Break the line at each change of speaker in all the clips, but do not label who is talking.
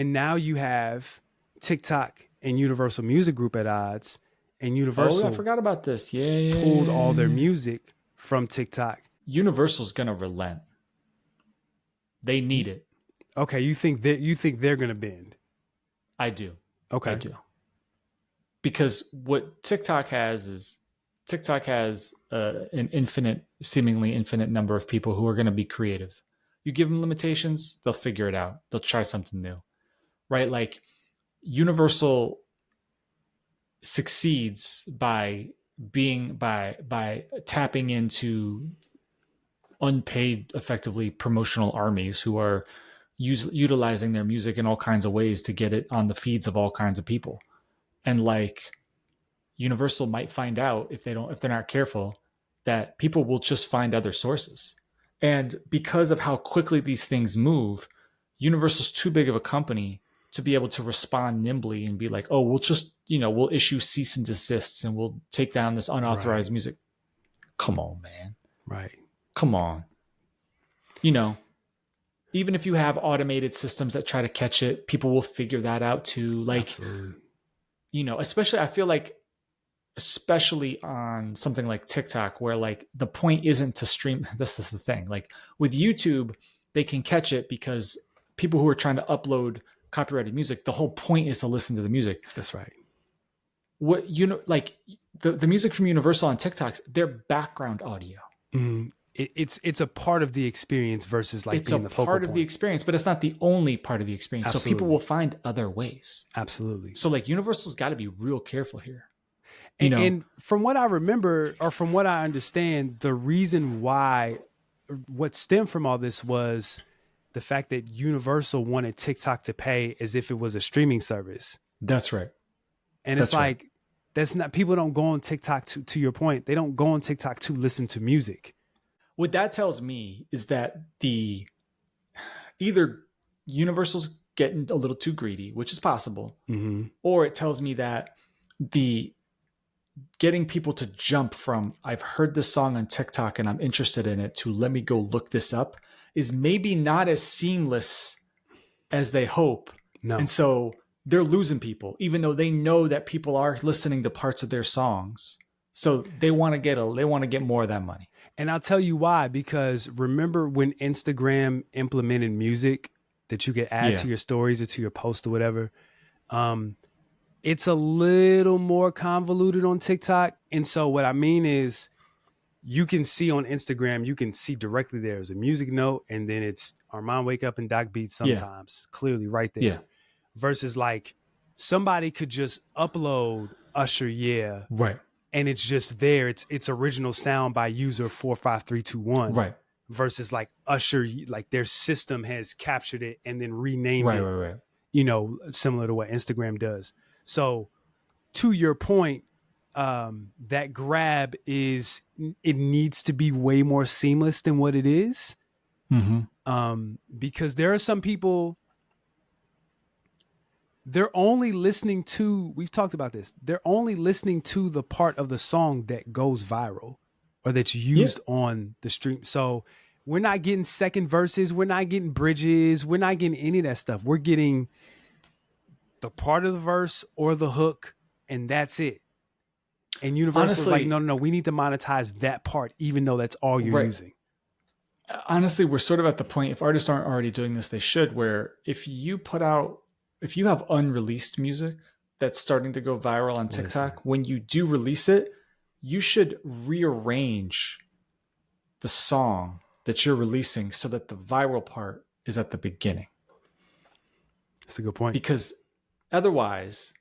And now you have TikTok and Universal Music Group at odds, and
Oh, I
Universal
forgot about this. Yeah, yeah,
pulled all their
yeah.
music from TikTok.
Universal's gonna relent. They need it.
Okay, you think they're gonna bend?
I do. I
Okay,
do. Because what TikTok has is TikTok has seemingly infinite number of people who are going to be creative. You give them limitations, they'll figure it out. They'll try something new, right? Like Universal succeeds by by tapping into unpaid, effectively promotional armies who are utilizing their music in all kinds of ways to get it on the feeds of all kinds of people. And like Universal might find out if they're not careful that people will just find other sources. And because of how quickly these things move, Universal's too big of a company to be able to respond nimbly and be like, "Oh, we'll just, we'll issue cease and desists and we'll take down this
right,
unauthorized music." Come on, man.
right,
Come on. You know, even if you have automated systems that try to catch it, people will figure that out too. Like,
absolutely.
especially I feel like especially on something like TikTok, where like the point isn't to stream. This is the thing. Like with YouTube, they can catch it because people who are trying to upload copyrighted music, the whole point is to listen to the music.
That's right.
What like the music from Universal on TikToks, they're background audio.
It's a part of the experience versus like
It's a
being the focal
part of the
point.
experience, but it's not the only part of the experience. So people
Absolutely,
will find other ways.
absolutely.
So like Universal's got to be real careful here. You
And,
know,
and from what I remember, or from what I understand, the reason why, what stemmed from all this was the fact that Universal wanted TikTok to pay as if it was a streaming service.
that's right.
And it's
That's right.
like, that's not, people don't go on TikTok to your point, they don't go on TikTok to listen to music.
What that tells me is that the either Universal's getting a little too greedy, which is possible, or it tells me that the getting people to jump from I've heard this song on TikTok and I'm interested in it to let me go look this up is maybe not as seamless as they hope. And
No.
so they're losing people, even though they know that people are listening to parts of their songs. So they want to get more of that money.
And I'll tell you why, because remember when Instagram implemented music that you could add
Yeah.
to your stories or to your post or whatever? It's a little more convoluted on TikTok. And so what I mean is you can see on Instagram, you can see directly there's a music note and then it's Armand Wake Up and Doc Beats
Yeah.
sometimes, clearly right there.
Yeah.
Versus like somebody could just upload Usher Yeah
Right.
and it's just there. It's original sound by user 45321.
Right.
Versus like Usher, like their system has captured it and then renamed
Right.
it,
Right. Right.
similar to what Instagram does. So to your point, that grab it needs to be way more seamless than what it is. Because there are some people, they're only listening to, we've talked about this, they're only listening to the part of the song that goes viral or that's used on the stream. So we're not getting second verses, we're not getting bridges, we're not getting any of that stuff. We're getting the part of the verse or the hook, and that's it. And Universal's like, no, we need to monetize that part, even though that's all you're using.
Honestly, we're sort of at the point, if artists aren't already doing this, they should, where if you have unreleased music that's starting to go viral on TikTok, when you do release it, you should rearrange the song that you're releasing so that the viral part is at the beginning.
That's a good point.
Because otherwise,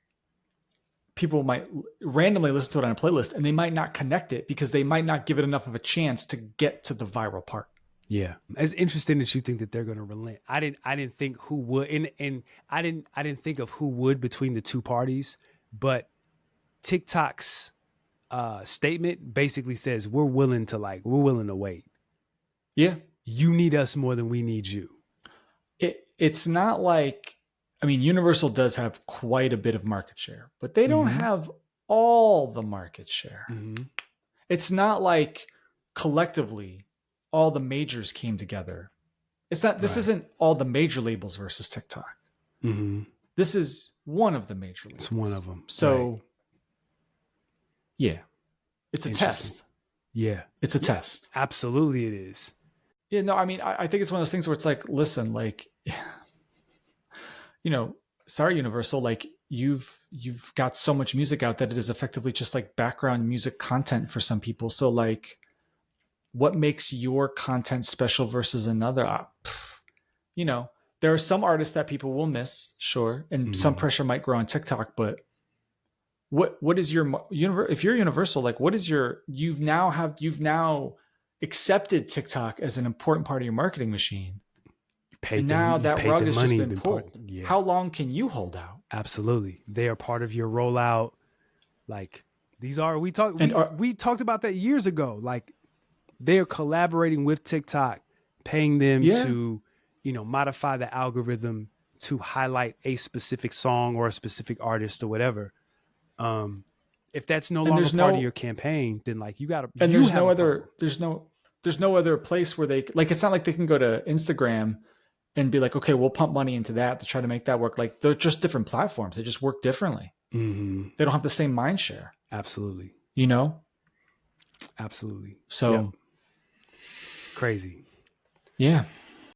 people might randomly listen to it on a playlist and they might not connect it because they might not give it enough of a chance to get to the viral part.
Yeah, it's interesting that you think that they're going to relent. I didn't think who would, and I didn't think of who would between the two parties. But TikTok's statement basically says we're willing to wait.
Yeah,
you need us more than we need you.
It's not like, I mean, Universal does have quite a bit of market share, but they don't have all the market share. It's not like collectively all the majors came together. It's not, this isn't all the major labels versus TikTok.
Mm-hmm.
This is one of the major leaguers.
It's one of them.
So,
right.
Yeah, it's a test.
Yeah.
It's a test.
Absolutely it is.
Yeah, no, I mean, I think it's one of those things where it's like, listen, like, sorry, Universal, like you've got so much music out that it is effectively just like background music content for some people. So like, what makes your content special versus another? There are some artists that people will miss, sure, and some pressure might grow on TikTok, but what is your if you're Universal, like what is your you've now accepted TikTok as an important part of your marketing machine. And now that rug has just been pulled. Yeah. How long can you hold out?
Absolutely. They are part of your rollout. Like we talked about that years ago. Like they are collaborating with TikTok, paying them to, modify the algorithm to highlight a specific song or a specific artist or whatever. If that's no longer part of your campaign, then like you got to.
And there's no other place where they like. It's not like they can go to Instagram and be like, okay, we'll pump money into that to try to make that work. Like they're just different platforms. They just work differently.
Mm-hmm.
They don't have the same mind share.
Absolutely.
Absolutely.
So
yep.
Crazy.
Yeah.